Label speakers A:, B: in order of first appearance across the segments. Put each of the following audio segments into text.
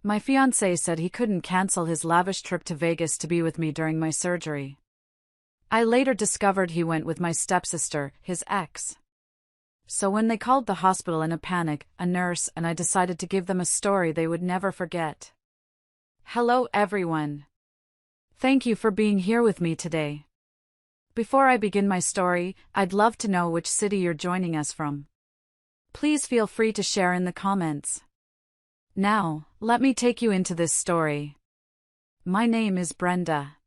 A: My fiancé said he couldn't cancel his lavish trip to Vegas to be with me during my surgery. I later discovered he went with my stepsister, his ex. So when they called the hospital in a panic, a nurse and I decided to give them a story they would never forget. Hello everyone. Thank you for being here with me today. Before I begin my story, I'd love to know which city you're joining us from. Please feel free to share in the comments. Now, let me take you into this story. My name is Brenda.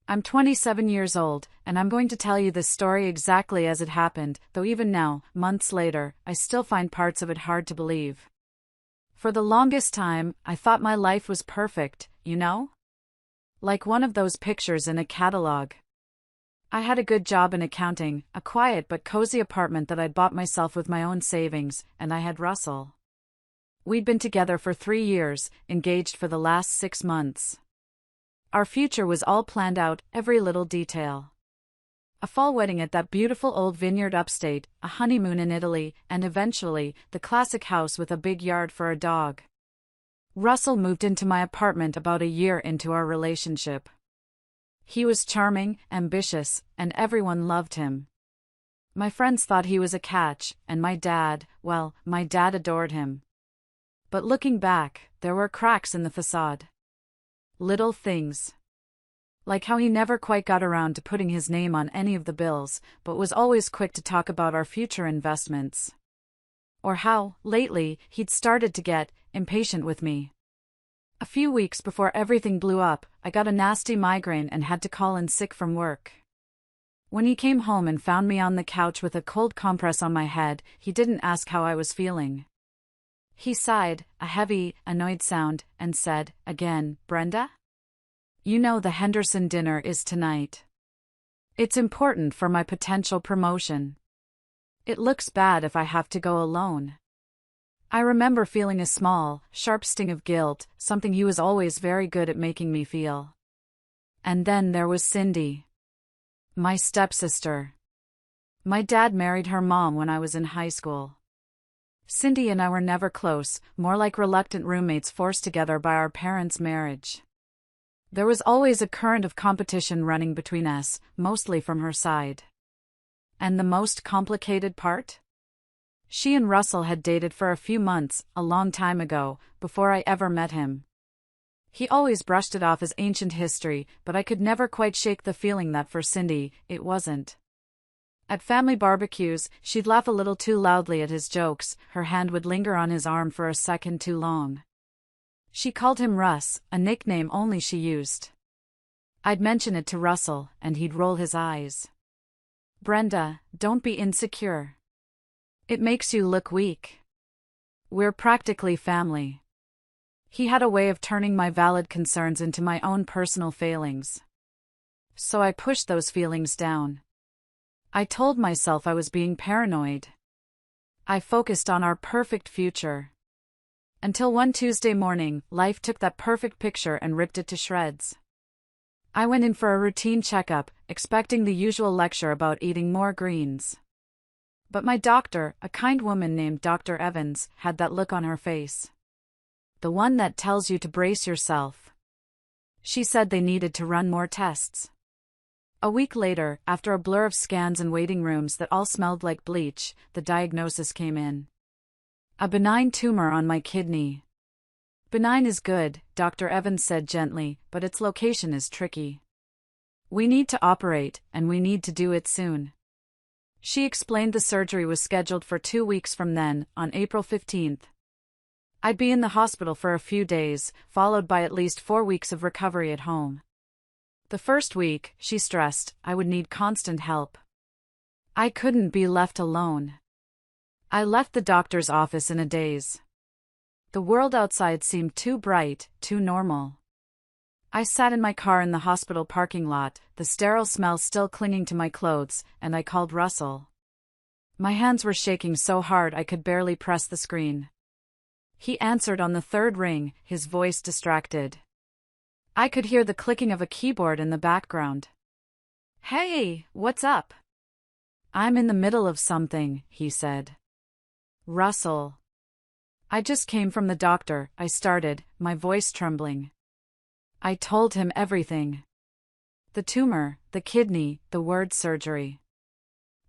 A: I'm 27 years old, and I'm going to tell you this story exactly as it happened, though even now, months later, I still find parts of it hard to believe. For the longest time, I thought my life was perfect, you know? Like one of those pictures in a catalog. I had a good job in accounting, a quiet but cozy apartment that I'd bought myself with my own savings, and I had Russell. We'd been together for 3 years, engaged for the last 6 months. Our future was all planned out, every little detail. A fall wedding at that beautiful old vineyard upstate, a honeymoon in Italy, and eventually, the classic house with a big yard for a dog. Russell moved into my apartment about a year into our relationship. He was charming, ambitious, and everyone loved him. My friends thought he was a catch, and my dad adored him. But looking back, there were cracks in the facade. Little things. Like how he never quite got around to putting his name on any of the bills, but was always quick to talk about our future investments. Or how, lately, he'd started to get impatient with me. A few weeks before everything blew up, I got a nasty migraine and had to call in sick from work. When he came home and found me on the couch with a cold compress on my head, he didn't ask how I was feeling. He sighed, a heavy, annoyed sound, and said, "Again, Brenda? You know the Henderson dinner is tonight. It's important for my potential promotion. It looks bad if I have to go alone." I remember feeling a small, sharp sting of guilt, something he was always very good at making me feel. And then there was Cindy. My stepsister. My dad married her mom when I was in high school. Cindy and I were never close, more like reluctant roommates forced together by our parents' marriage. There was always a current of competition running between us, mostly from her side. And the most complicated part? She and Russell had dated for a few months, a long time ago, before I ever met him. He always brushed it off as ancient history, but I could never quite shake the feeling that for Cindy, it wasn't. At family barbecues, she'd laugh a little too loudly at his jokes, her hand would linger on his arm for a second too long. She called him Russ, a nickname only she used. I'd mention it to Russell, and he'd roll his eyes. "Brenda, don't be insecure. It makes you look weak. We're practically family." He had a way of turning my valid concerns into my own personal failings. So I pushed those feelings down. I told myself I was being paranoid. I focused on our perfect future. Until one Tuesday morning, life took that perfect picture and ripped it to shreds. I went in for a routine checkup, expecting the usual lecture about eating more greens. But my doctor, a kind woman named Dr. Evans, had that look on her face. The one that tells you to brace yourself. She said they needed to run more tests. A week later, after a blur of scans and waiting rooms that all smelled like bleach, the diagnosis came in. A benign tumor on my kidney. "Benign is good," Dr. Evans said gently, "but its location is tricky. We need to operate, and we need to do it soon." She explained the surgery was scheduled for 2 weeks from then, on April 15th. I'd be in the hospital for a few days, followed by at least 4 weeks of recovery at home. The first week, she stressed, I would need constant help. I couldn't be left alone. I left the doctor's office in a daze. The world outside seemed too bright, too normal. I sat in my car in the hospital parking lot, the sterile smell still clinging to my clothes, and I called Russell. My hands were shaking so hard I could barely press the screen. He answered on the third ring, his voice distracted. I could hear the clicking of a keyboard in the background. "Hey, what's up?" "I'm in the middle of something," he said. "Russell." I just came from the doctor, I started, my voice trembling. I told him everything. The tumor, the kidney, the word surgery.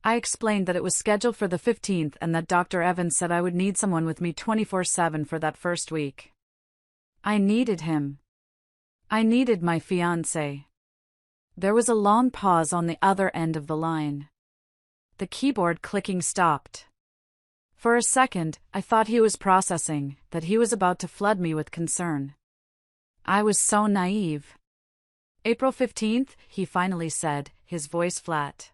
A: I explained that it was scheduled for the 15th and that Dr. Evans said I would need someone with me 24/7 for that first week. I needed him. I needed my fiancé. There was a long pause on the other end of the line. The keyboard clicking stopped. For a second, I thought he was processing, that he was about to flood me with concern. I was so naive. April 15th, he finally said, his voice flat.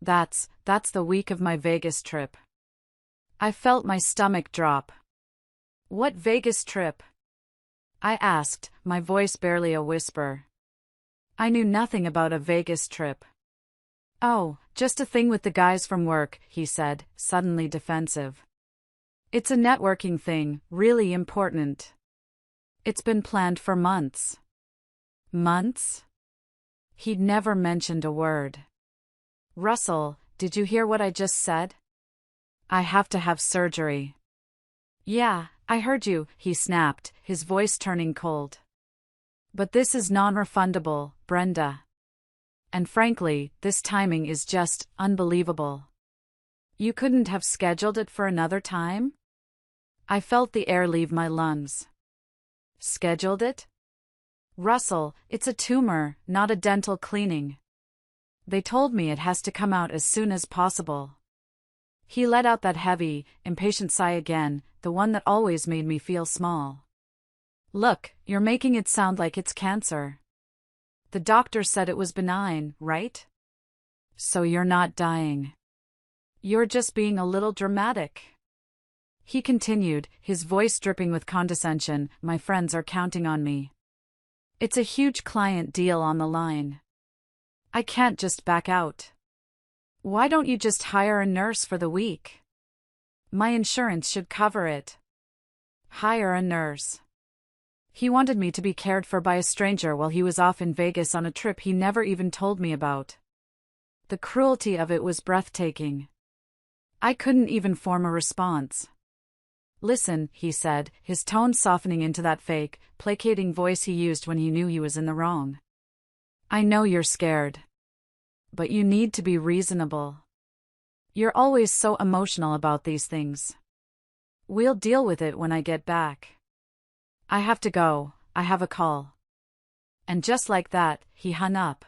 A: That's the week of my Vegas trip. I felt my stomach drop. What Vegas trip? I asked, my voice barely a whisper. I knew nothing about a Vegas trip. Oh, just a thing with the guys from work, he said, suddenly defensive. It's a networking thing, really important. It's been planned for months. Months? He'd never mentioned a word. Russell, did you hear what I just said? I have to have surgery. Yeah, I heard you, he snapped, his voice turning cold. But this is non-refundable, Brenda. And frankly, this timing is just unbelievable. You couldn't have scheduled it for another time? I felt the air leave my lungs. Scheduled it? Russell, it's a tumor, not a dental cleaning. They told me it has to come out as soon as possible. He let out that heavy, impatient sigh again, the one that always made me feel small. Look, you're making it sound like it's cancer. The doctor said it was benign, right? So you're not dying. You're just being a little dramatic. He continued, his voice dripping with condescension, my friends are counting on me. It's a huge client deal on the line. I can't just back out. Why don't you just hire a nurse for the week? My insurance should cover it. Hire a nurse. He wanted me to be cared for by a stranger while he was off in Vegas on a trip he never even told me about. The cruelty of it was breathtaking. I couldn't even form a response. Listen, he said, his tone softening into that fake, placating voice he used when he knew he was in the wrong. I know you're scared. But you need to be reasonable. You're always so emotional about these things. We'll deal with it when I get back. I have to go, I have a call. And just like that, he hung up.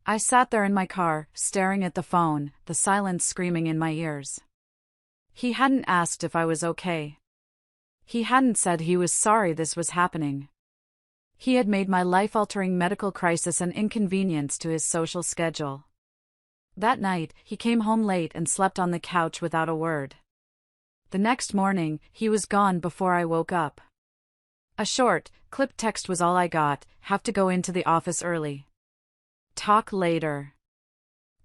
A: I sat there in my car, staring at the phone, the silence screaming in my ears. He hadn't asked if I was okay. He hadn't said he was sorry this was happening. He had made my life-altering medical crisis an inconvenience to his social schedule. That night, he came home late and slept on the couch without a word. The next morning, he was gone before I woke up. A short, clipped text was all I got, have to go into the office early. Talk later.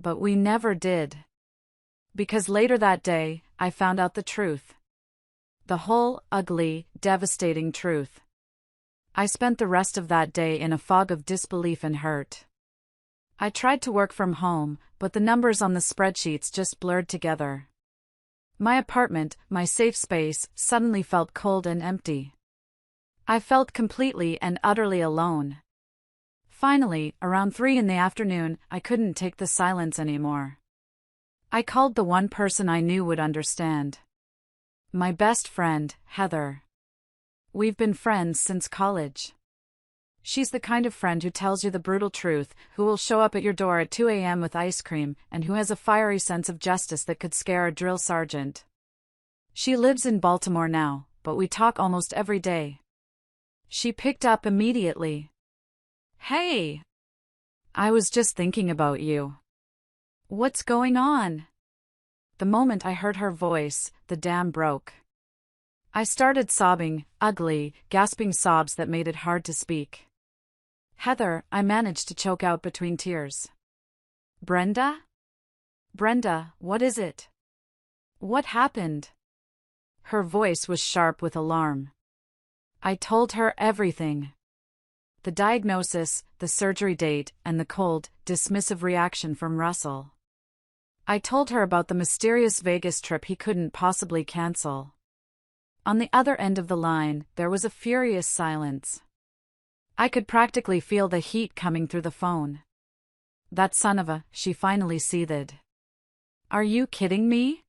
A: But we never did. Because later that day, I found out the truth. The whole, ugly, devastating truth. I spent the rest of that day in a fog of disbelief and hurt. I tried to work from home, but the numbers on the spreadsheets just blurred together. My apartment, my safe space, suddenly felt cold and empty. I felt completely and utterly alone. Finally, around 3 in the afternoon, I couldn't take the silence anymore. I called the one person I knew would understand. My best friend, Heather. We've been friends since college. She's the kind of friend who tells you the brutal truth, who will show up at your door at 2 a.m. with ice cream, and who has a fiery sense of justice that could scare a drill sergeant. She lives in Baltimore now, but we talk almost every day. She picked up immediately. Hey! I was just thinking about you. What's going on? The moment I heard her voice, the dam broke. I started sobbing, ugly, gasping sobs that made it hard to speak. Heather, I managed to choke out between tears. Brenda? Brenda, what is it? What happened? Her voice was sharp with alarm. I told her everything. The diagnosis, the surgery date, and the cold, dismissive reaction from Russell. I told her about the mysterious Vegas trip he couldn't possibly cancel. On the other end of the line, there was a furious silence. I could practically feel the heat coming through the phone. That son of a, she finally seethed. Are you kidding me?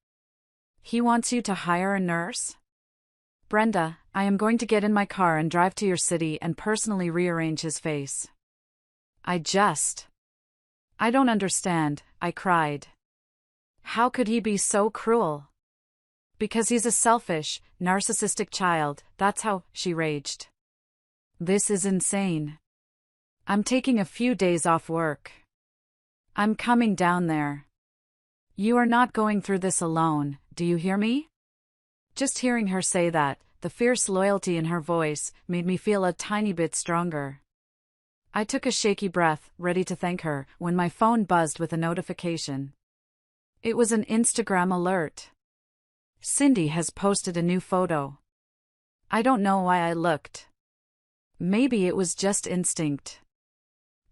A: He wants you to hire a nurse? Brenda, I am going to get in my car and drive to your city and personally rearrange his face. I don't understand, I cried. How could he be so cruel? Because he's a selfish, narcissistic child, that's how, she raged. This is insane. I'm taking a few days off work. I'm coming down there. You are not going through this alone, do you hear me? Just hearing her say that, the fierce loyalty in her voice, made me feel a tiny bit stronger. I took a shaky breath, ready to thank her, when my phone buzzed with a notification. It was an Instagram alert. Cindy has posted a new photo. I don't know why I looked. Maybe it was just instinct.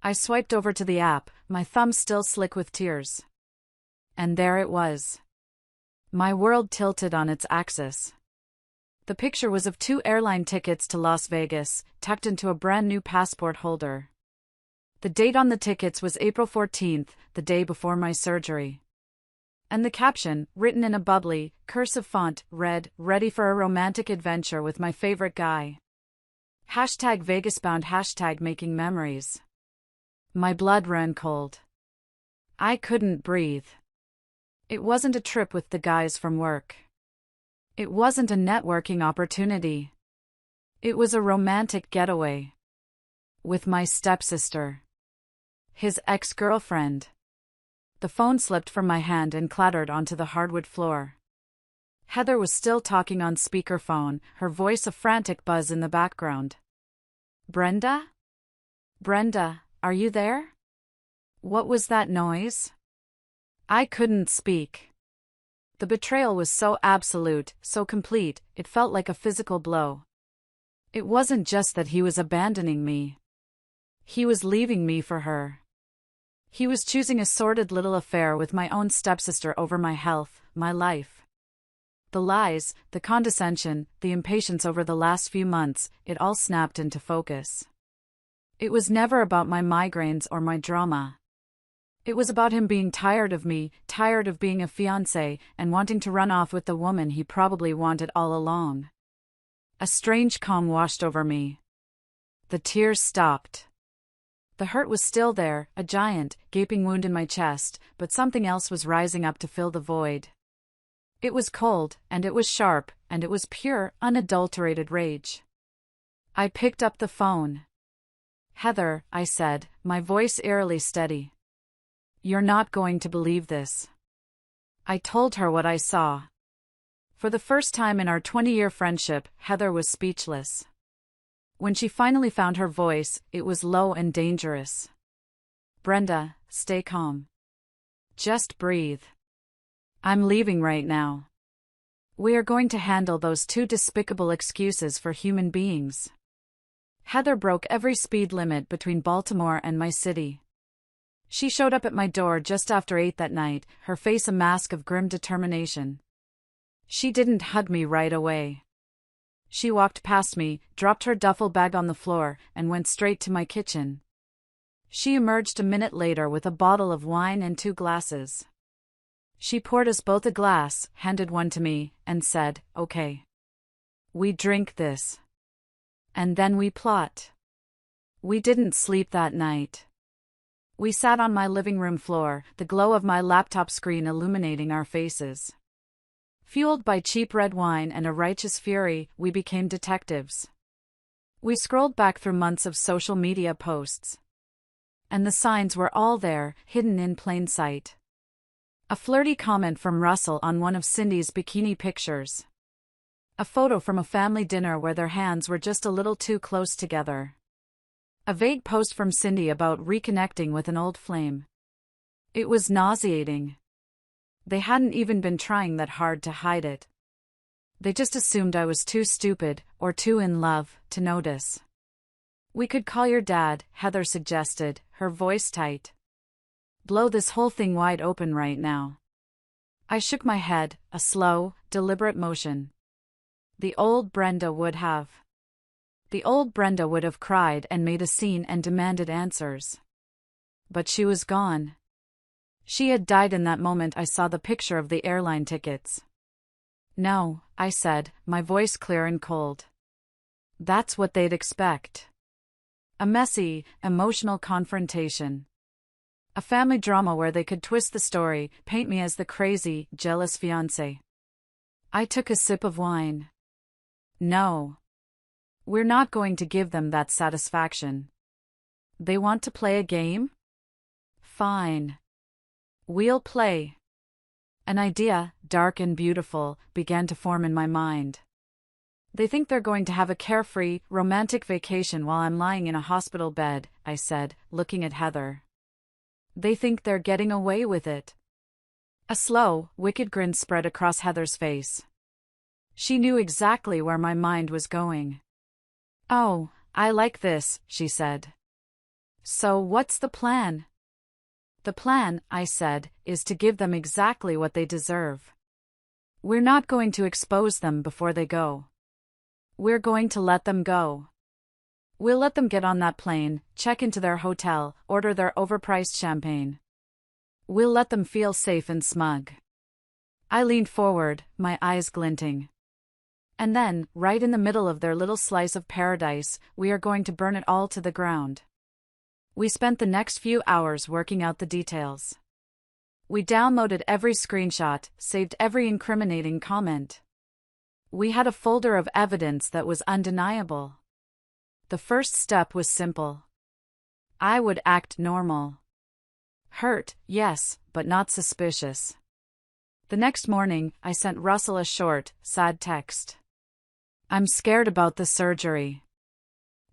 A: I swiped over to the app, my thumb still slick with tears. And there it was. My world tilted on its axis. The picture was of 2 airline tickets to Las Vegas, tucked into a brand new passport holder. The date on the tickets was April 14th, the day before my surgery. And the caption, written in a bubbly, cursive font, read, "Ready for a romantic adventure with my favorite guy. #VegasBound #making memories." My blood ran cold. I couldn't breathe. It wasn't a trip with the guys from work. It wasn't a networking opportunity. It was a romantic getaway. With my stepsister. His ex-girlfriend. The phone slipped from my hand and clattered onto the hardwood floor. Heather was still talking on speakerphone, her voice a frantic buzz in the background. Brenda? Brenda, are you there? What was that noise? I couldn't speak. The betrayal was so absolute, so complete, it felt like a physical blow. It wasn't just that he was abandoning me. He was leaving me for her. He was choosing a sordid little affair with my own stepsister over my health, my life. The lies, the condescension, the impatience over the last few months, it all snapped into focus. It was never about my migraines or my drama. It was about him being tired of me, tired of being a fiancé, and wanting to run off with the woman he probably wanted all along. A strange calm washed over me. The tears stopped. The hurt was still there, a giant, gaping wound in my chest, but something else was rising up to fill the void. It was cold, and it was sharp, and it was pure, unadulterated rage. I picked up the phone. Heather, I said, my voice eerily steady. You're not going to believe this. I told her what I saw. For the first time in our 20-year friendship, Heather was speechless. When she finally found her voice, it was low and dangerous. Brenda, stay calm. Just breathe. I'm leaving right now. We are going to handle those 2 despicable excuses for human beings. Heather broke every speed limit between Baltimore and my city. She showed up at my door just after 8 that night, her face a mask of grim determination. She didn't hug me right away. She walked past me, dropped her duffel bag on the floor, and went straight to my kitchen. She emerged a minute later with a bottle of wine and 2 glasses. She poured us both a glass, handed one to me, and said, "Okay. We drink this. And then we plot." We didn't sleep that night. We sat on my living room floor, the glow of my laptop screen illuminating our faces. Fueled by cheap red wine and a righteous fury, we became detectives. We scrolled back through months of social media posts. And the signs were all there, hidden in plain sight. A flirty comment from Russell on one of Cindy's bikini pictures. A photo from a family dinner where their hands were just a little too close together. A vague post from Cindy about reconnecting with an old flame. It was nauseating. They hadn't even been trying that hard to hide it. They just assumed I was too stupid, or too in love, to notice. "We could call your dad," Heather suggested, her voice tight. "Blow this whole thing wide open right now." I shook my head, a slow, deliberate motion. The old Brenda would have. The old Brenda would have cried and made a scene and demanded answers. But she was gone. She had died in that moment I saw the picture of the airline tickets. No, I said, my voice clear and cold. That's what they'd expect. A messy, emotional confrontation. A family drama where they could twist the story, paint me as the crazy, jealous fiancé. I took a sip of wine. No. We're not going to give them that satisfaction. They want to play a game? Fine. We'll play. An idea, dark and beautiful, began to form in my mind. They think they're going to have a carefree, romantic vacation while I'm lying in a hospital bed, I said, looking at Heather. They think they're getting away with it. A slow, wicked grin spread across Heather's face. She knew exactly where my mind was going. Oh, I like this, she said. So what's the plan? The plan, I said, is to give them exactly what they deserve. We're not going to expose them before they go. We're going to let them go. We'll let them get on that plane, check into their hotel, order their overpriced champagne. We'll let them feel safe and smug. I leaned forward, my eyes glinting. And then, right in the middle of their little slice of paradise, we are going to burn it all to the ground. We spent the next few hours working out the details. We downloaded every screenshot, saved every incriminating comment. We had a folder of evidence that was undeniable. The first step was simple. I would act normal. Hurt, yes, but not suspicious. The next morning, I sent Russell a short, sad text. I'm scared about the surgery.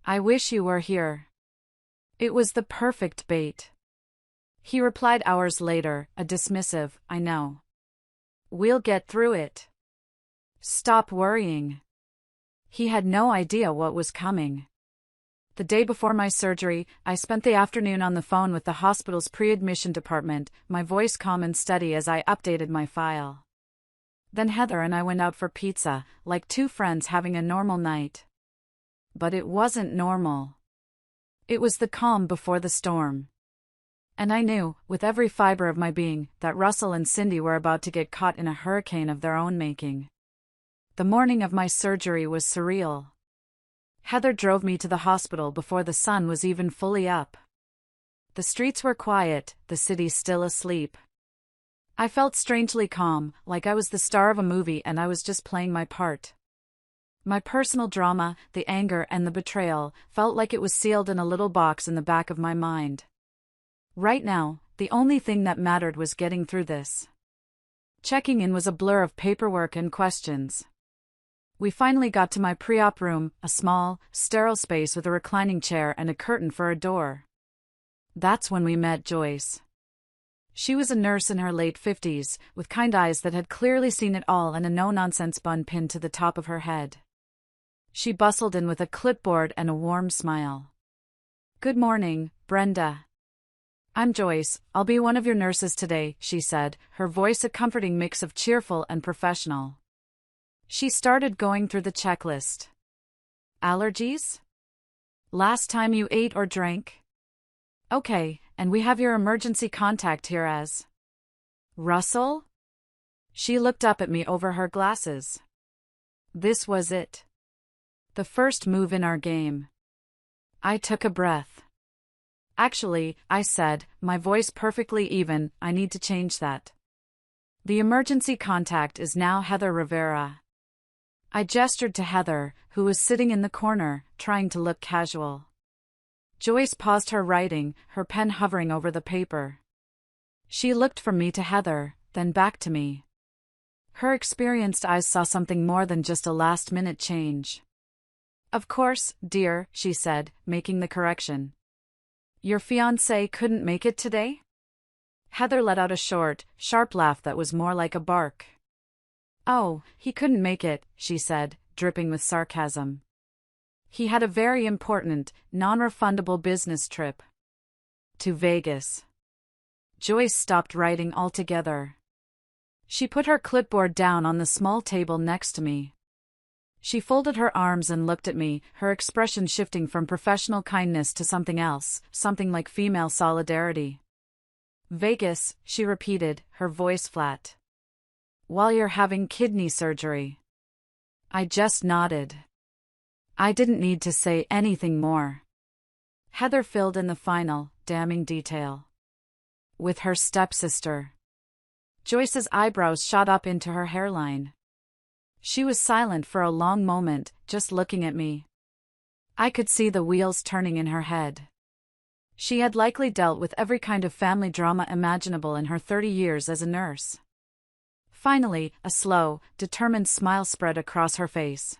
A: I wish you were here. It was the perfect bait. He replied hours later, a dismissive, I know. We'll get through it. Stop worrying. He had no idea what was coming. The day before my surgery, I spent the afternoon on the phone with the hospital's pre-admission department, my voice calm and steady as I updated my file. Then Heather and I went out for pizza, like two friends having a normal night. But it wasn't normal. It was the calm before the storm. And I knew, with every fiber of my being, that Russell and Cindy were about to get caught in a hurricane of their own making. The morning of my surgery was surreal. Heather drove me to the hospital before the sun was even fully up. The streets were quiet, the city still asleep. I felt strangely calm, like I was the star of a movie and I was just playing my part. My personal drama, the anger and the betrayal, felt like it was sealed in a little box in the back of my mind. Right now, the only thing that mattered was getting through this. Checking in was a blur of paperwork and questions. We finally got to my pre-op room, a small, sterile space with a reclining chair and a curtain for a door. That's when we met Joyce. She was a nurse in her late 50s, with kind eyes that had clearly seen it all and a no-nonsense bun pinned to the top of her head. She bustled in with a clipboard and a warm smile. Good morning, Brenda. I'm Joyce, I'll be one of your nurses today, she said, her voice a comforting mix of cheerful and professional. She started going through the checklist. Allergies? Last time you ate or drank? Okay, and we have your emergency contact here as Russell? She looked up at me over her glasses. This was it. The first move in our game. I took a breath. Actually, I said, my voice perfectly even, I need to change that. The emergency contact is now Heather Rivera. I gestured to Heather, who was sitting in the corner, trying to look casual. Joyce paused her writing, her pen hovering over the paper. She looked from me to Heather, then back to me. Her experienced eyes saw something more than just a last-minute change. Of course, dear, she said, making the correction. Your fiancé couldn't make it today? Heather let out a short, sharp laugh that was more like a bark. Oh, he couldn't make it, she said, dripping with sarcasm. He had a very important, non-refundable business trip. To Vegas. Joyce stopped writing altogether. She put her clipboard down on the small table next to me. She folded her arms and looked at me, her expression shifting from professional kindness to something else, something like female solidarity. Vegas, she repeated, her voice flat. While you're having kidney surgery. I just nodded. I didn't need to say anything more. Heather filled in the final, damning detail. With her stepsister. Joyce's eyebrows shot up into her hairline. She was silent for a long moment, just looking at me. I could see the wheels turning in her head. She had likely dealt with every kind of family drama imaginable in her 30 years as a nurse. Finally, a slow, determined smile spread across her face.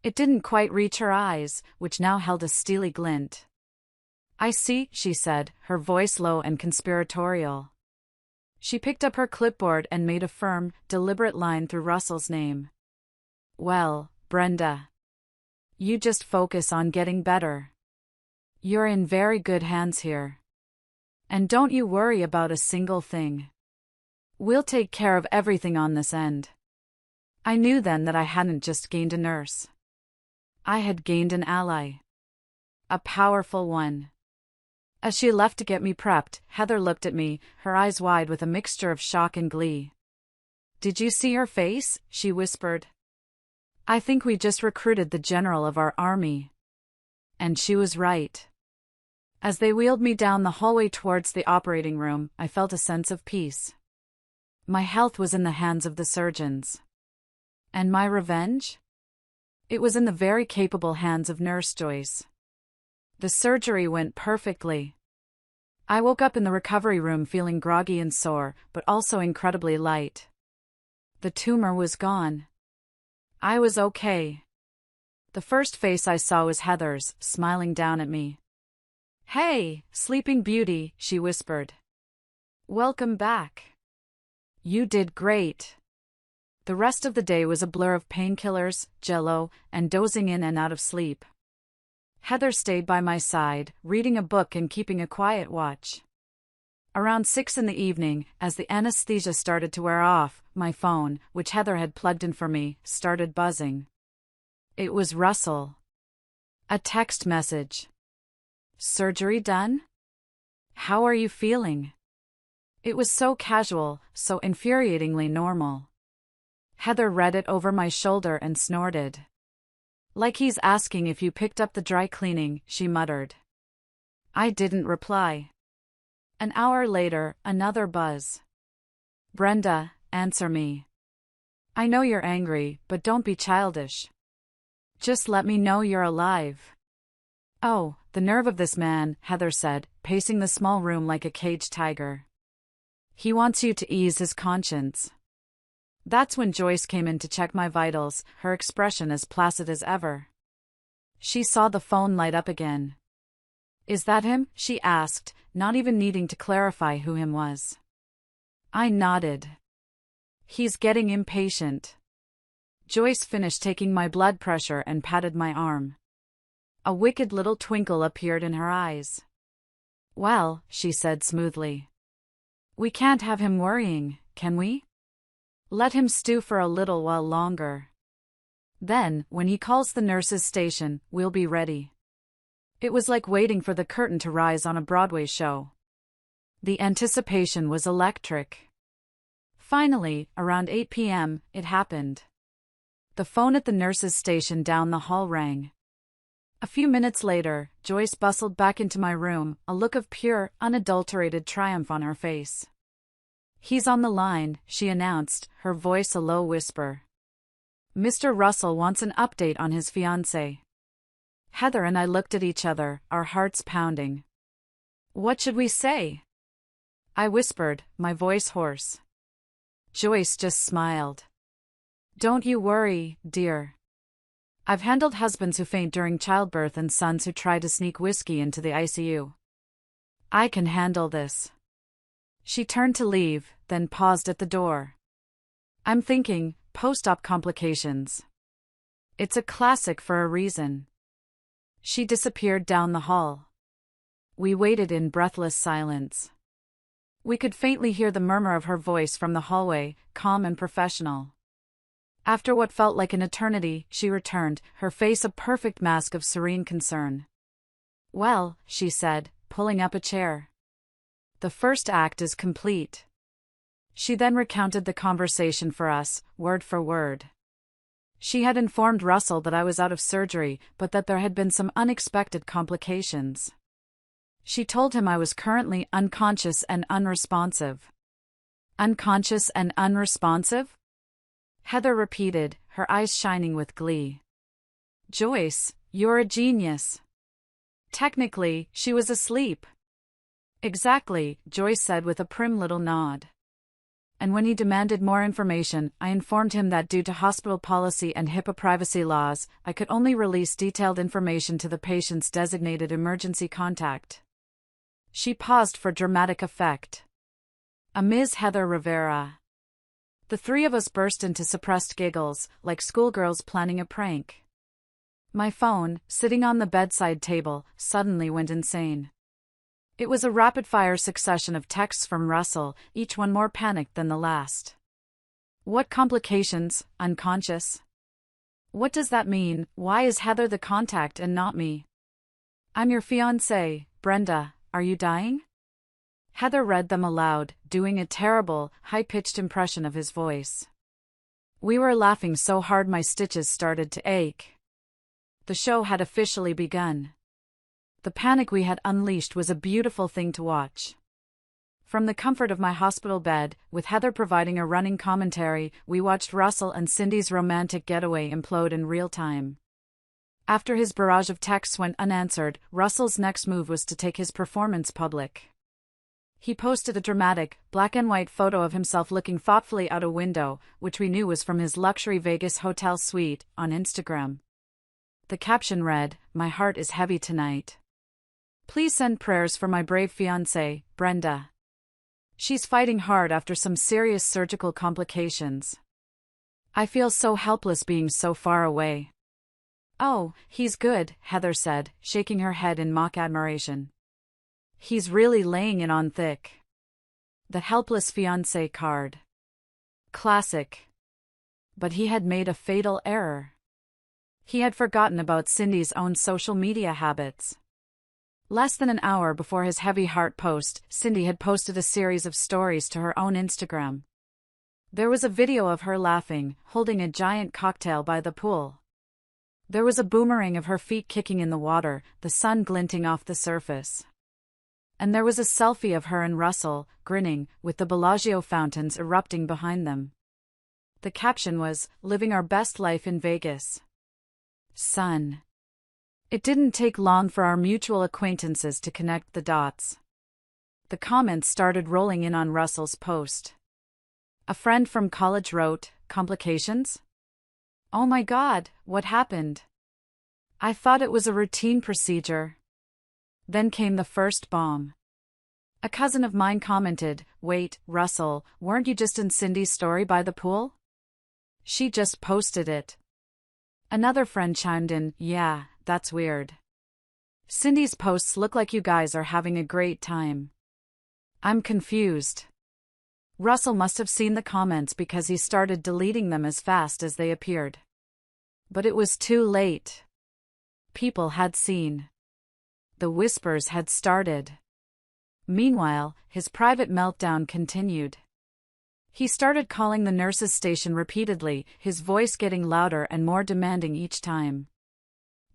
A: It didn't quite reach her eyes, which now held a steely glint. I see, she said, her voice low and conspiratorial. She picked up her clipboard and made a firm, deliberate line through Russell's name. Well, Brenda. You just focus on getting better. You're in very good hands here. And don't you worry about a single thing. We'll take care of everything on this end. I knew then that I hadn't just gained a nurse. I had gained an ally. A powerful one. As she left to get me prepped, Heather looked at me, her eyes wide with a mixture of shock and glee. Did you see her face? She whispered. I think we just recruited the general of our army. And she was right. As they wheeled me down the hallway towards the operating room, I felt a sense of peace. My health was in the hands of the surgeons. And my revenge? It was in the very capable hands of Nurse Joyce. The surgery went perfectly. I woke up in the recovery room feeling groggy and sore, but also incredibly light. The tumor was gone. I was okay. The first face I saw was Heather's, smiling down at me. Hey, Sleeping Beauty, she whispered. Welcome back. You did great. The rest of the day was a blur of painkillers, Jell-O, and dozing in and out of sleep. Heather stayed by my side, reading a book and keeping a quiet watch. Around 6 p.m, as the anesthesia started to wear off, my phone, which Heather had plugged in for me, started buzzing. It was Russell. A text message. Surgery done? How are you feeling? It was so casual, so infuriatingly normal. Heather read it over my shoulder and snorted. Like he's asking if you picked up the dry cleaning, she muttered. I didn't reply. An hour later, another buzz. Brenda, answer me. I know you're angry, but don't be childish. Just let me know you're alive. Oh, the nerve of this man, Heather said, pacing the small room like a caged tiger. He wants you to ease his conscience. That's when Joyce came in to check my vitals, her expression as placid as ever. She saw the phone light up again. Is that him? She asked, not even needing to clarify who him was. I nodded. He's getting impatient. Joyce finished taking my blood pressure and patted my arm. A wicked little twinkle appeared in her eyes. Well, she said smoothly. We can't have him worrying, can we? Let him stew for a little while longer. Then, when he calls the nurses' station, we'll be ready. It was like waiting for the curtain to rise on a Broadway show. The anticipation was electric. Finally, around 8 p.m., it happened. The phone at the nurses' station down the hall rang. A few minutes later, Joyce bustled back into my room, a look of pure, unadulterated triumph on her face. He's on the line, she announced, her voice a low whisper. Mr. Russell wants an update on his fiancé. Heather and I looked at each other, our hearts pounding. What should we say? I whispered, my voice hoarse. Joyce just smiled. Don't you worry, dear. I've handled husbands who faint during childbirth and sons who try to sneak whiskey into the ICU. I can handle this. She turned to leave, then paused at the door. I'm thinking, post-op complications. It's a classic for a reason. She disappeared down the hall. We waited in breathless silence. We could faintly hear the murmur of her voice from the hallway, calm and professional. After what felt like an eternity, she returned, her face a perfect mask of serene concern. "Well," she said, pulling up a chair. "The first act is complete." She then recounted the conversation for us, word for word. She had informed Russell that I was out of surgery, but that there had been some unexpected complications. She told him I was currently unconscious and unresponsive. "Unconscious and unresponsive?" Heather repeated, her eyes shining with glee. "Joyce, you're a genius." Technically, she was asleep. "Exactly," Joyce said with a prim little nod. And when he demanded more information, I informed him that due to hospital policy and HIPAA privacy laws, I could only release detailed information to the patient's designated emergency contact. She paused for dramatic effect. A Ms. Heather Rivera. The three of us burst into suppressed giggles, like schoolgirls planning a prank. My phone, sitting on the bedside table, suddenly went insane. It was a rapid-fire succession of texts from Russell, each one more panicked than the last. "What complications? Unconscious? What does that mean? Why is Heather the contact and not me? I'm your fiancé, Brenda, are you dying?" Heather read them aloud, doing a terrible, high-pitched impression of his voice. We were laughing so hard my stitches started to ache. The show had officially begun. The panic we had unleashed was a beautiful thing to watch. From the comfort of my hospital bed, with Heather providing a running commentary, we watched Russell and Cindy's romantic getaway implode in real time. After his barrage of texts went unanswered, Russell's next move was to take his performance public. He posted a dramatic, black-and-white photo of himself looking thoughtfully out a window, which we knew was from his luxury Vegas hotel suite, on Instagram. The caption read, "My heart is heavy tonight. Please send prayers for my brave fiancée, Brenda. She's fighting hard after some serious surgical complications. I feel so helpless being so far away." "Oh, he's good," Heather said, shaking her head in mock admiration. "He's really laying it on thick." The helpless fiancé card. Classic. But he had made a fatal error. He had forgotten about Cindy's own social media habits. Less than an hour before his heavy heart post, Cindy had posted a series of stories to her own Instagram. There was a video of her laughing, holding a giant cocktail by the pool. There was a boomerang of her feet kicking in the water, the sun glinting off the surface. And there was a selfie of her and Russell, grinning, with the Bellagio fountains erupting behind them. The caption was, "Living our best life in Vegas. Sun." It didn't take long for our mutual acquaintances to connect the dots. The comments started rolling in on Russell's post. A friend from college wrote, "Complications? Oh my God, what happened? I thought it was a routine procedure." Then came the first bomb. A cousin of mine commented, "Wait, Russell, weren't you just in Cindy's story by the pool? She just posted it." Another friend chimed in, "Yeah, that's weird. Cindy's posts look like you guys are having a great time. I'm confused." Russell must have seen the comments because he started deleting them as fast as they appeared. But it was too late. People had seen. The whispers had started. Meanwhile, his private meltdown continued. He started calling the nurse's station repeatedly, his voice getting louder and more demanding each time.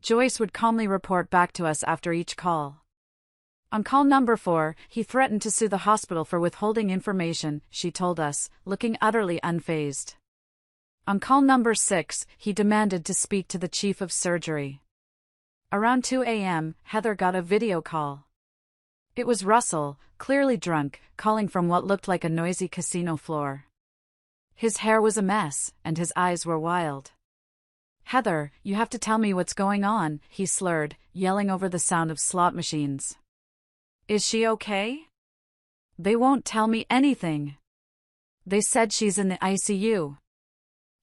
A: Joyce would calmly report back to us after each call. On call number 4, he threatened to sue the hospital for withholding information, she told us, looking utterly unfazed. On call number 6, he demanded to speak to the chief of surgery. Around 2 a.m., Heather got a video call. It was Russell, clearly drunk, calling from what looked like a noisy casino floor. His hair was a mess, and his eyes were wild. "Heather, you have to tell me what's going on," he slurred, yelling over the sound of slot machines. "Is she okay?" "They won't tell me anything. They said she's in the ICU."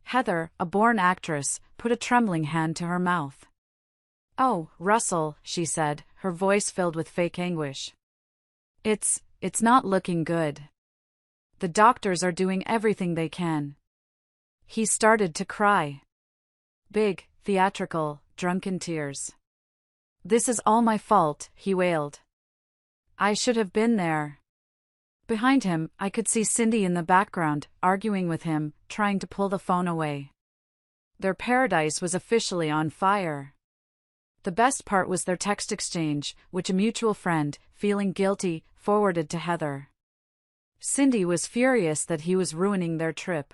A: Heather, a born actress, put a trembling hand to her mouth. "Oh, Russell," she said, her voice filled with fake anguish. It's not looking good. The doctors are doing everything they can. He started to cry. Big, theatrical, drunken tears. "This is all my fault," he wailed. "I should have been there." Behind him, I could see Cindy in the background, arguing with him, trying to pull the phone away. Their paradise was officially on fire. The best part was their text exchange, which a mutual friend, feeling guilty, forwarded to Heather. Cindy was furious that he was ruining their trip.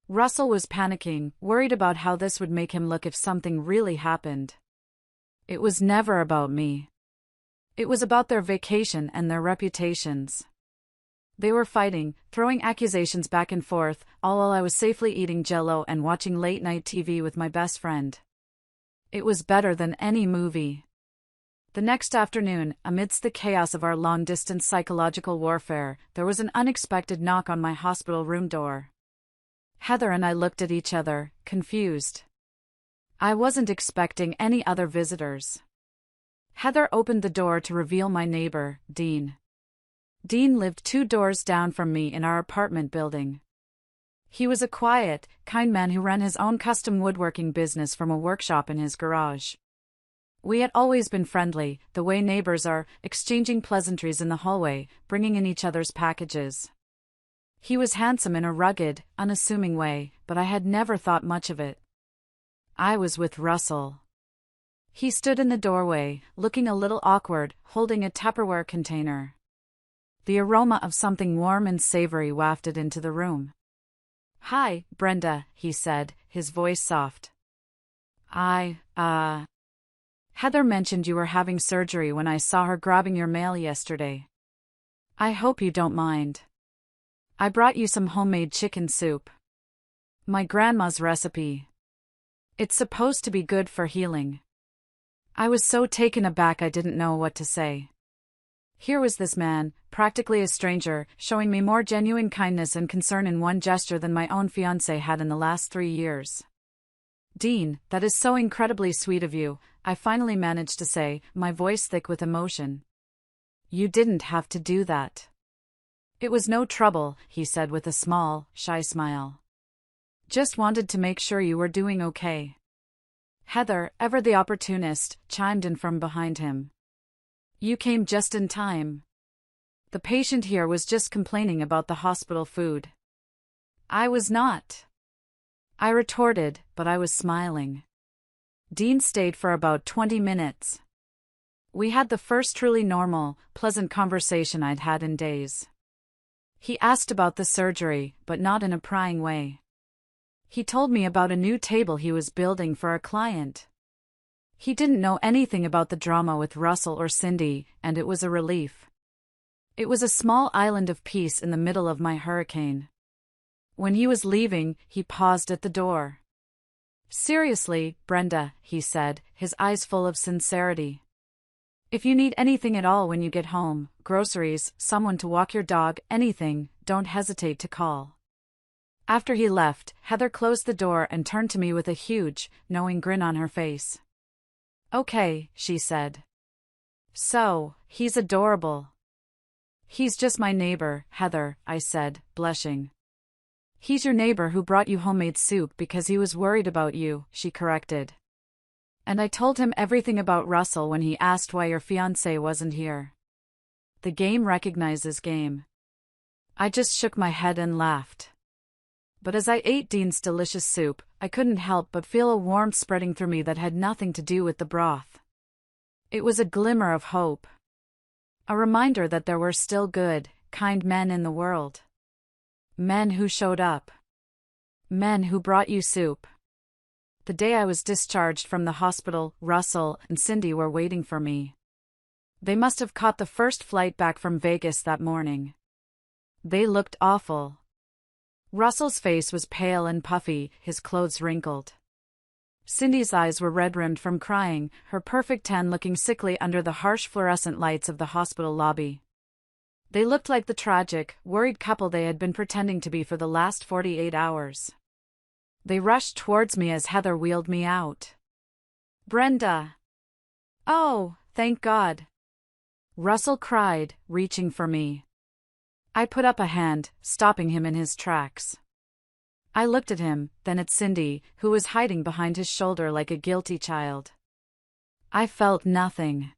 A: Russell was panicking, worried about how this would make him look if something really happened. It was never about me. It was about their vacation and their reputations. They were fighting, throwing accusations back and forth, all while I was safely eating Jell-O and watching late-night TV with my best friend. It was better than any movie. The next afternoon, amidst the chaos of our long-distance psychological warfare, there was an unexpected knock on my hospital room door. Heather and I looked at each other, confused. I wasn't expecting any other visitors. Heather opened the door to reveal my neighbor, Dean. Dean lived 2 doors down from me in our apartment building. He was a quiet, kind man who ran his own custom woodworking business from a workshop in his garage. We had always been friendly, the way neighbors are, exchanging pleasantries in the hallway, bringing in each other's packages. He was handsome in a rugged, unassuming way, but I had never thought much of it. I was with Russell. He stood in the doorway, looking a little awkward, holding a Tupperware container. The aroma of something warm and savory wafted into the room. "Hi, Brenda," he said, his voice soft. Heather mentioned you were having surgery when I saw her grabbing your mail yesterday. I hope you don't mind. I brought you some homemade chicken soup. My grandma's recipe. It's supposed to be good for healing." I was so taken aback I didn't know what to say. Here was this man, practically a stranger, showing me more genuine kindness and concern in one gesture than my own fiancé had in the last 3 years. "Dean, that is so incredibly sweet of you," I finally managed to say, my voice thick with emotion. "You didn't have to do that." "It was no trouble," he said with a small, shy smile. "Just wanted to make sure you were doing okay." Heather, ever the opportunist, chimed in from behind him. "You came just in time. The patient here was just complaining about the hospital food." "I was not," I retorted, but I was smiling. Dean stayed for about 20 minutes. We had the first truly normal, pleasant conversation I'd had in days. He asked about the surgery, but not in a prying way. He told me about a new table he was building for a client. He didn't know anything about the drama with Russell or Cindy, and it was a relief. It was a small island of peace in the middle of my hurricane. When he was leaving, he paused at the door. "Seriously, Brenda," he said, his eyes full of sincerity. "If you need anything at all when you get home, groceries, someone to walk your dog, anything, don't hesitate to call." After he left, Heather closed the door and turned to me with a huge, knowing grin on her face. "Okay," she said. "So, he's adorable." "He's just my neighbor, Heather," I said, blushing. "He's your neighbor who brought you homemade soup because he was worried about you," she corrected. "And I told him everything about Russell when he asked why your fiancé wasn't here. The game recognizes game." I just shook my head and laughed. But as I ate Dean's delicious soup, I couldn't help but feel a warmth spreading through me that had nothing to do with the broth. It was a glimmer of hope. A reminder that there were still good, kind men in the world. Men who showed up. Men who brought you soup. The day I was discharged from the hospital, Russell and Cindy were waiting for me. They must have caught the first flight back from Vegas that morning. They looked awful. Russell's face was pale and puffy, his clothes wrinkled. Cindy's eyes were red-rimmed from crying, her perfect tan looking sickly under the harsh fluorescent lights of the hospital lobby. They looked like the tragic, worried couple they had been pretending to be for the last 48 hours. They rushed towards me as Heather wheeled me out. "Brenda!" "Oh, thank God!" Russell cried, reaching for me. I put up a hand, stopping him in his tracks. I looked at him, then at Cindy, who was hiding behind his shoulder like a guilty child. I felt nothing.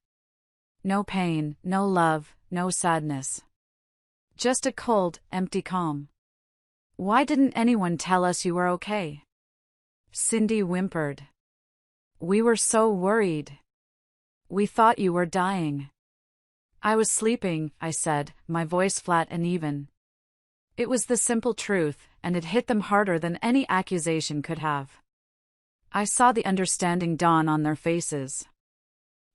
A: No pain, no love, no sadness. Just a cold, empty calm. Why didn't anyone tell us you were okay? Cindy whimpered. We were so worried. We thought you were dying. I was sleeping, I said, my voice flat and even. It was the simple truth, and it hit them harder than any accusation could have. I saw the understanding dawn on their faces.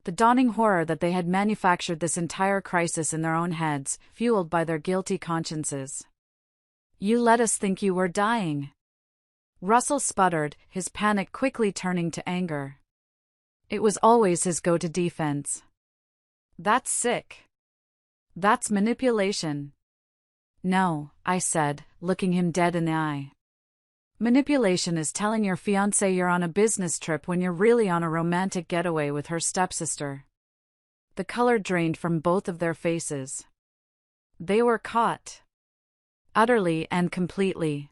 A: The dawning horror that they had manufactured this entire crisis in their own heads, fueled by their guilty consciences. You let us think you were dying. Russell sputtered, his panic quickly turning to anger. It was always his go-to defense. That's sick. That's manipulation. No, I said, looking him dead in the eye. Manipulation is telling your fiancé you're on a business trip when you're really on a romantic getaway with her stepsister. The color drained from both of their faces. They were caught. Utterly and completely.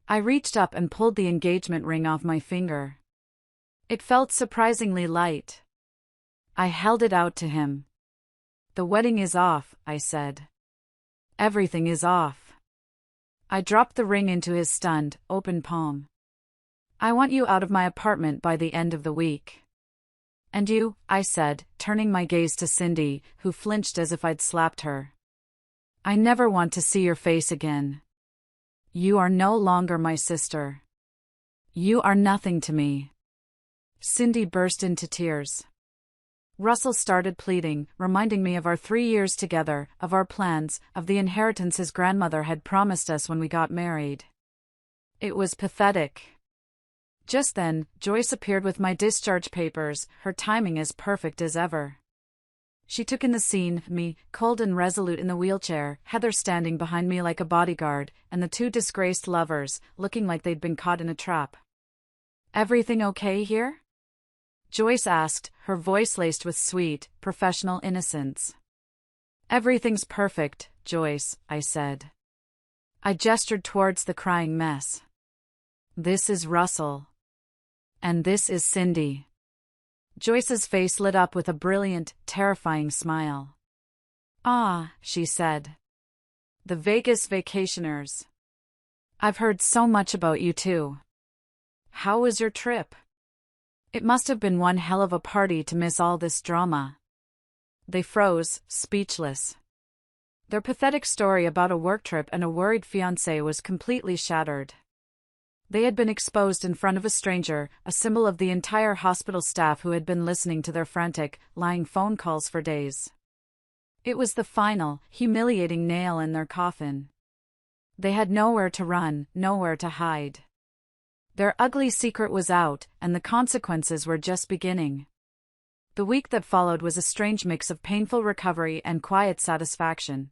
A: I reached up and pulled the engagement ring off my finger. It felt surprisingly light. I held it out to him. The wedding is off, I said. Everything is off. I dropped the ring into his stunned, open palm. I want you out of my apartment by the end of the week. And you, I said, turning my gaze to Cindy, who flinched as if I'd slapped her. I never want to see your face again. You are no longer my sister. You are nothing to me. Cindy burst into tears. Russell started pleading, reminding me of our 3 years together, of our plans, of the inheritance his grandmother had promised us when we got married. It was pathetic. Just then, Joyce appeared with my discharge papers, her timing as perfect as ever. She took in the scene, me, cold and resolute in the wheelchair, Heather standing behind me like a bodyguard, and the two disgraced lovers, looking like they'd been caught in a trap. Everything okay here? Joyce asked, her voice laced with sweet, professional innocence. Everything's perfect, Joyce, I said. I gestured towards the crying mess. This is Russell. And this is Cindy. Joyce's face lit up with a brilliant, terrifying smile. Ah, she said. The Vegas vacationers. I've heard so much about you two. How was your trip? It must have been one hell of a party to miss all this drama. They froze, speechless. Their pathetic story about a work trip and a worried fiancé was completely shattered. They had been exposed in front of a stranger, a symbol of the entire hospital staff who had been listening to their frantic, lying phone calls for days. It was the final, humiliating nail in their coffin. They had nowhere to run, nowhere to hide. Their ugly secret was out, and the consequences were just beginning. The week that followed was a strange mix of painful recovery and quiet satisfaction.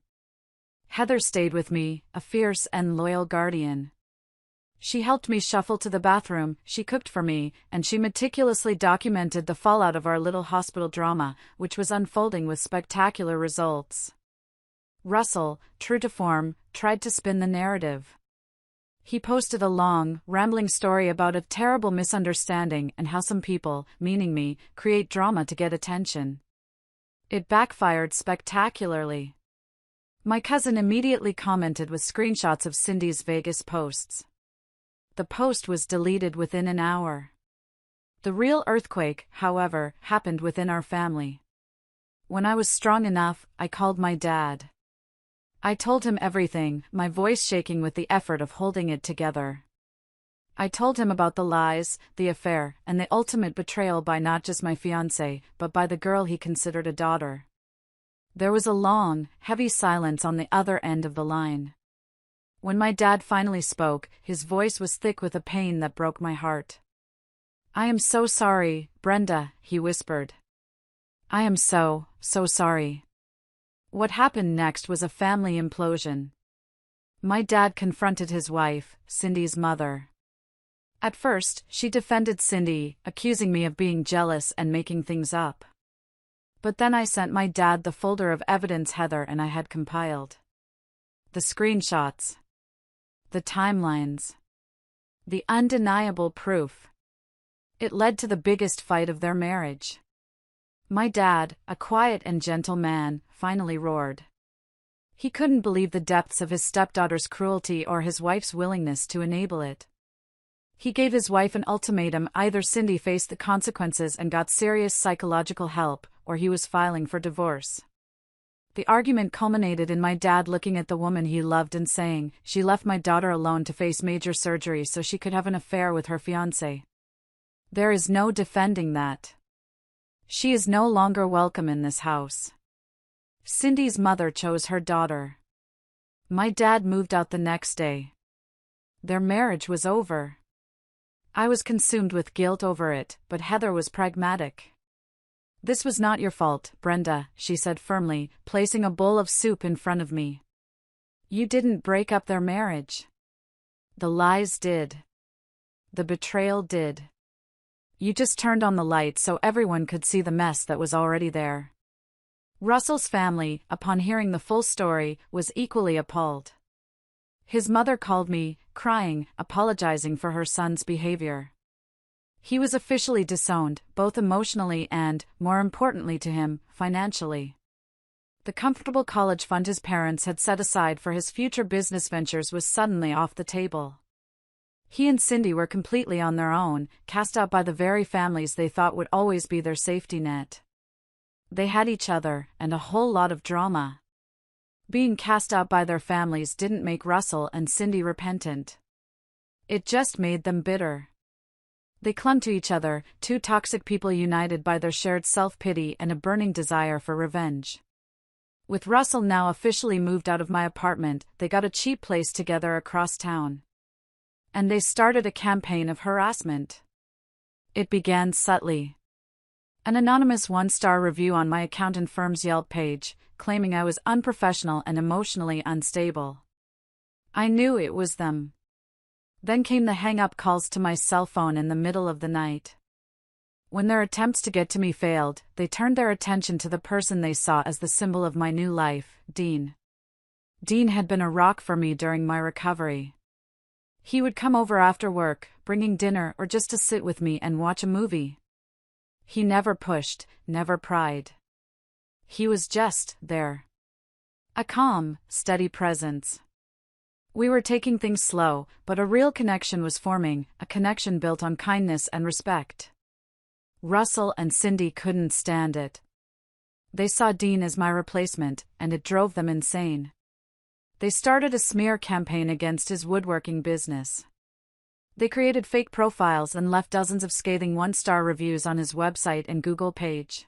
A: Heather stayed with me, a fierce and loyal guardian. She helped me shuffle to the bathroom, she cooked for me, and she meticulously documented the fallout of our little hospital drama, which was unfolding with spectacular results. Russell, true to form, tried to spin the narrative. He posted a long, rambling story about a terrible misunderstanding and how some people, meaning me, create drama to get attention. It backfired spectacularly. My cousin immediately commented with screenshots of Cindy's Vegas posts. The post was deleted within an hour. The real earthquake, however, happened within our family. When I was strong enough, I called my dad. I told him everything, my voice shaking with the effort of holding it together. I told him about the lies, the affair, and the ultimate betrayal by not just my fiancé, but by the girl he considered a daughter. There was a long, heavy silence on the other end of the line. When my dad finally spoke, his voice was thick with a pain that broke my heart. I am so sorry, Brenda, he whispered. I am so sorry. What happened next was a family implosion. My dad confronted his wife, Cindy's mother. At first, she defended Cindy, accusing me of being jealous and making things up. But then I sent my dad the folder of evidence Heather and I had compiled. The screenshots. The timelines. The undeniable proof. It led to the biggest fight of their marriage. My dad, a quiet and gentle man, finally roared. He couldn't believe the depths of his stepdaughter's cruelty or his wife's willingness to enable it. He gave his wife an ultimatum: either Cindy faced the consequences and got serious psychological help, or he was filing for divorce. The argument culminated in my dad looking at the woman he loved and saying, "She left my daughter alone to face major surgery so she could have an affair with her fiancé. There is no defending that. She is no longer welcome in this house." Cindy's mother chose her daughter. My dad moved out the next day. Their marriage was over. I was consumed with guilt over it, but Heather was pragmatic. "This was not your fault, Brenda," she said firmly, placing a bowl of soup in front of me. "You didn't break up their marriage. The lies did. The betrayal did. You just turned on the light so everyone could see the mess that was already there." Russell's family, upon hearing the full story, was equally appalled. His mother called me, crying, apologizing for her son's behavior. He was officially disowned, both emotionally and, more importantly to him, financially. The comfortable college fund his parents had set aside for his future business ventures was suddenly off the table. He and Cindy were completely on their own, cast out by the very families they thought would always be their safety net. They had each other, and a whole lot of drama. Being cast out by their families didn't make Russell and Cindy repentant. It just made them bitter. They clung to each other, two toxic people united by their shared self-pity and a burning desire for revenge. With Russell now officially moved out of my apartment, they got a cheap place together across town. And they started a campaign of harassment. It began subtly. An anonymous one-star review on my accountant firm's Yelp page, claiming I was unprofessional and emotionally unstable. I knew it was them. Then came the hang-up calls to my cell phone in the middle of the night. When their attempts to get to me failed, they turned their attention to the person they saw as the symbol of my new life, Dean. Dean had been a rock for me during my recovery. He would come over after work, bringing dinner or just to sit with me and watch a movie. He never pushed, never pried. He was just there. A calm, steady presence. We were taking things slow, but a real connection was forming, a connection built on kindness and respect. Russell and Cindy couldn't stand it. They saw Dean as my replacement, and it drove them insane. They started a smear campaign against his woodworking business. They created fake profiles and left dozens of scathing one-star reviews on his website and Google page.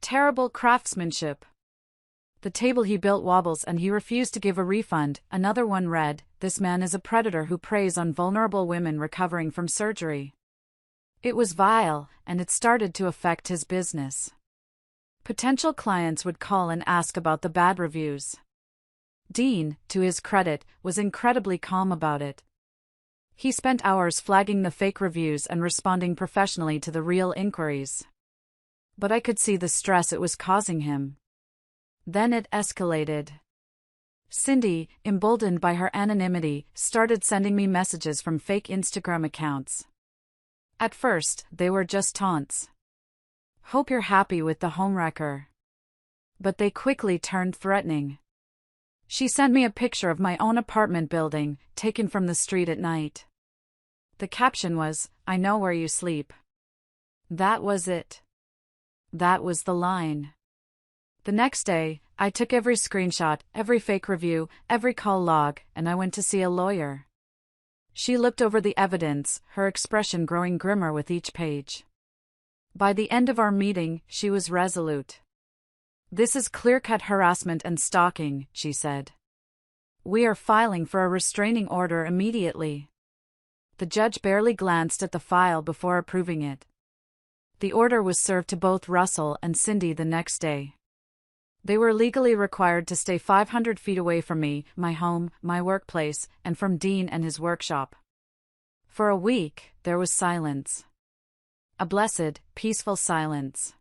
A: Terrible craftsmanship. The table he built wobbles and he refused to give a refund. Another one read, "This man is a predator who preys on vulnerable women recovering from surgery." It was vile, and it started to affect his business. Potential clients would call and ask about the bad reviews. Dean, to his credit, was incredibly calm about it. He spent hours flagging the fake reviews and responding professionally to the real inquiries. But I could see the stress it was causing him. Then it escalated. Cindy, emboldened by her anonymity, started sending me messages from fake Instagram accounts. At first, they were just taunts. "Hope you're happy with the homewrecker." But they quickly turned threatening. She sent me a picture of my own apartment building, taken from the street at night. The caption was, "I know where you sleep." That was it. That was the line. The next day, I took every screenshot, every fake review, every call log, and I went to see a lawyer. She looked over the evidence, her expression growing grimmer with each page. By the end of our meeting, she was resolute. "This is clear-cut harassment and stalking," she said. "We are filing for a restraining order immediately." The judge barely glanced at the file before approving it. The order was served to both Russell and Cindy the next day. They were legally required to stay 500 feet away from me, my home, my workplace, and from Dean and his workshop. For a week, there was silence. A blessed, peaceful silence.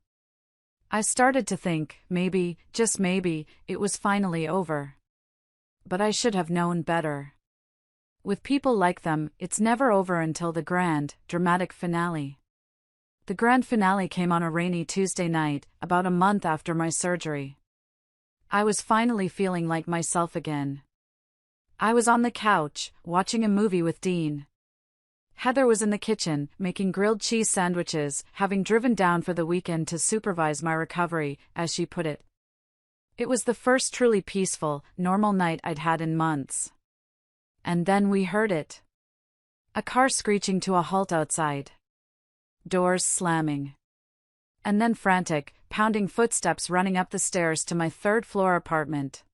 A: I started to think, maybe, just maybe, it was finally over. But I should have known better. With people like them, it's never over until the grand, dramatic finale. The grand finale came on a rainy Tuesday night, about a month after my surgery. I was finally feeling like myself again. I was on the couch, watching a movie with Dean. Heather was in the kitchen, making grilled cheese sandwiches, having driven down for the weekend to supervise my recovery, as she put it. It was the first truly peaceful, normal night I'd had in months. And then we heard it. A car screeching to a halt outside. Doors slamming. And then frantic, pounding footsteps running up the stairs to my third-floor apartment.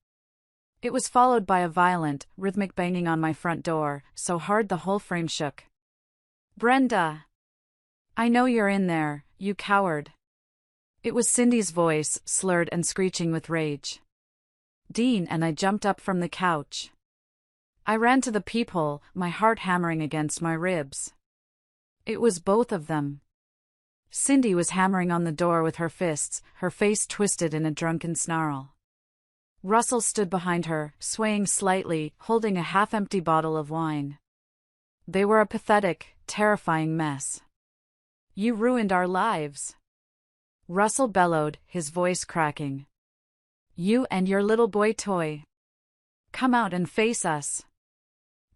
A: It was followed by a violent, rhythmic banging on my front door, so hard the whole frame shook. "Brenda! I know you're in there, you coward." It was Cindy's voice, slurred and screeching with rage. Dean and I jumped up from the couch. I ran to the peephole, my heart hammering against my ribs. It was both of them. Cindy was hammering on the door with her fists, her face twisted in a drunken snarl. Russell stood behind her, swaying slightly, holding a half-empty bottle of wine. They were a pathetic, terrifying mess. "You ruined our lives," Russell bellowed, his voice cracking. "You and your little boy toy. Come out and face us."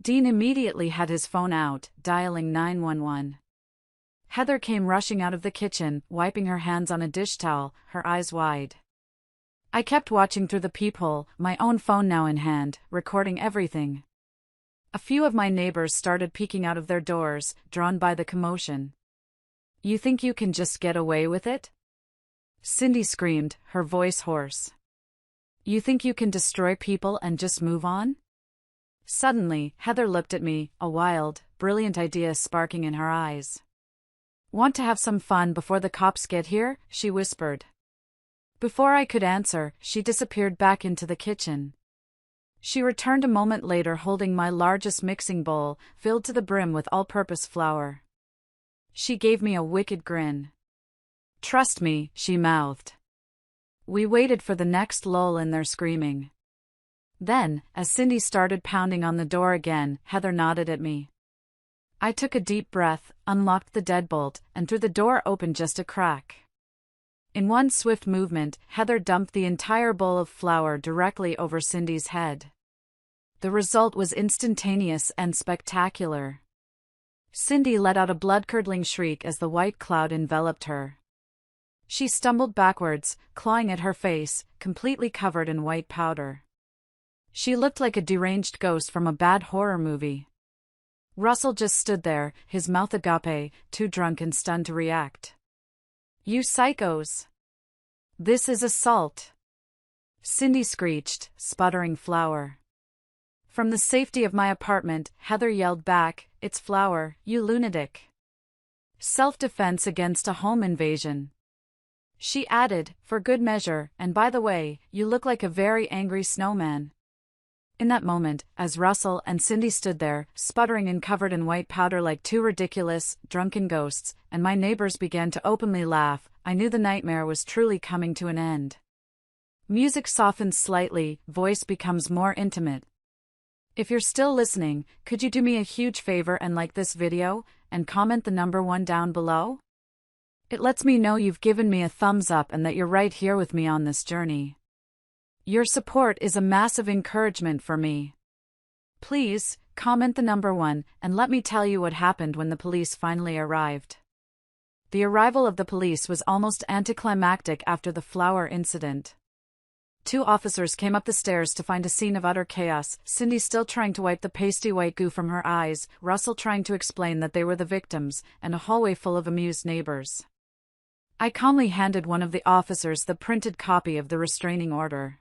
A: Dean immediately had his phone out, dialing 911. Heather came rushing out of the kitchen, wiping her hands on a dish towel, her eyes wide. I kept watching through the peephole, my own phone now in hand, recording everything. A few of my neighbors started peeking out of their doors, drawn by the commotion. "You think you can just get away with it?" Cindy screamed, her voice hoarse. "You think you can destroy people and just move on?" Suddenly, Heather looked at me, a wild, brilliant idea sparking in her eyes. "Want to have some fun before the cops get here?" she whispered. Before I could answer, she disappeared back into the kitchen. She returned a moment later holding my largest mixing bowl, filled to the brim with all-purpose flour. She gave me a wicked grin. "Trust me," she mouthed. We waited for the next lull in their screaming. Then, as Cindy started pounding on the door again, Heather nodded at me. I took a deep breath, unlocked the deadbolt, and threw the door open just a crack. In one swift movement, Heather dumped the entire bowl of flour directly over Cindy's head. The result was instantaneous and spectacular. Cindy let out a blood-curdling shriek as the white cloud enveloped her. She stumbled backwards, clawing at her face, completely covered in white powder. She looked like a deranged ghost from a bad horror movie. Russell just stood there, his mouth agape, too drunk and stunned to react. "You psychos! This is assault!" Cindy screeched, sputtering flour. From the safety of my apartment, Heather yelled back, "It's flour, you lunatic! Self-defense against a home invasion." She added, for good measure, "And by the way, you look like a very angry snowman." In that moment, as Russell and Cindy stood there, sputtering and covered in white powder like two ridiculous, drunken ghosts, and my neighbors began to openly laugh, I knew the nightmare was truly coming to an end. Music softens slightly, voice becomes more intimate. If you're still listening, could you do me a huge favor and like this video, and comment the number 1 down below? It lets me know you've given me a thumbs up and that you're right here with me on this journey. Your support is a massive encouragement for me. Please, comment the number 1, and let me tell you what happened when the police finally arrived. The arrival of the police was almost anticlimactic after the flour incident. 2 officers came up the stairs to find a scene of utter chaos, Cindy still trying to wipe the pasty white goo from her eyes, Russell trying to explain that they were the victims, and a hallway full of amused neighbors. I calmly handed one of the officers the printed copy of the restraining order.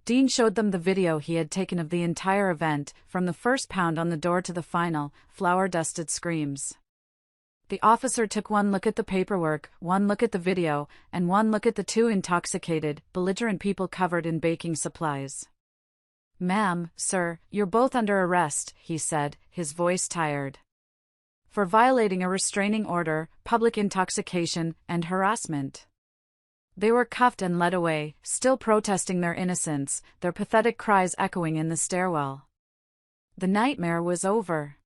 A: Dean showed them the video he had taken of the entire event, from the first pound on the door to the final, flour-dusted screams. The officer took one look at the paperwork, one look at the video, and one look at the 2 intoxicated, belligerent people covered in baking supplies. "Ma'am, sir, you're both under arrest," he said, his voice tired. "For violating a restraining order, public intoxication, and harassment." They were cuffed and led away, still protesting their innocence, their pathetic cries echoing in the stairwell. The nightmare was over.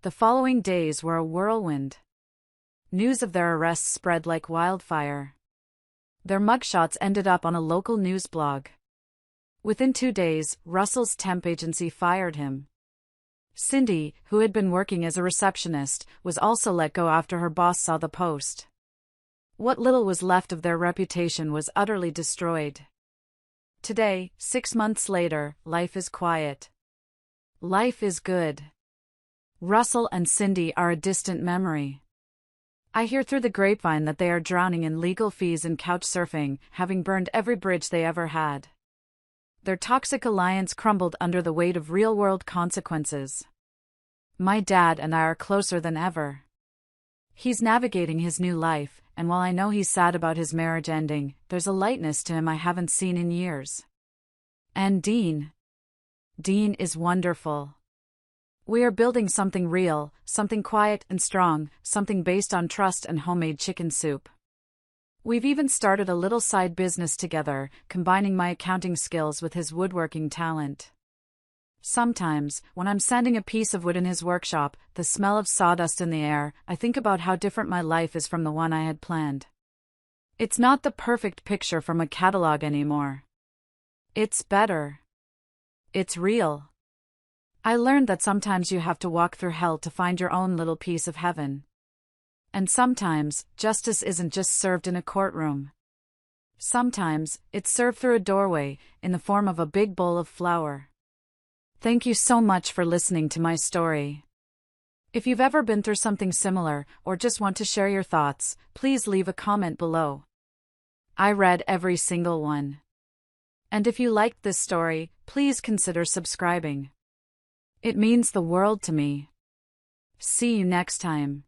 A: The following days were a whirlwind. News of their arrests spread like wildfire. Their mugshots ended up on a local news blog. Within 2 days, Russell's temp agency fired him. Cindy, who had been working as a receptionist, was also let go after her boss saw the post. What little was left of their reputation was utterly destroyed. Today, 6 months later, life is quiet. Life is good. Russell and Cindy are a distant memory. I hear through the grapevine that they are drowning in legal fees and couch surfing, having burned every bridge they ever had. Their toxic alliance crumbled under the weight of real-world consequences. My dad and I are closer than ever. He's navigating his new life, and while I know he's sad about his marriage ending, there's a lightness to him I haven't seen in years. And Dean. Dean is wonderful. We are building something real, something quiet and strong, something based on trust and homemade chicken soup. We've even started a little side business together, combining my accounting skills with his woodworking talent. Sometimes, when I'm sanding a piece of wood in his workshop, the smell of sawdust in the air, I think about how different my life is from the one I had planned. It's not the perfect picture from a catalog anymore. It's better. It's real. I learned that sometimes you have to walk through hell to find your own little piece of heaven. And sometimes, justice isn't just served in a courtroom. Sometimes, it's served through a doorway, in the form of a big bowl of flour. Thank you so much for listening to my story. If you've ever been through something similar, or just want to share your thoughts, please leave a comment below. I read every single one. And if you liked this story, please consider subscribing. It means the world to me. See you next time.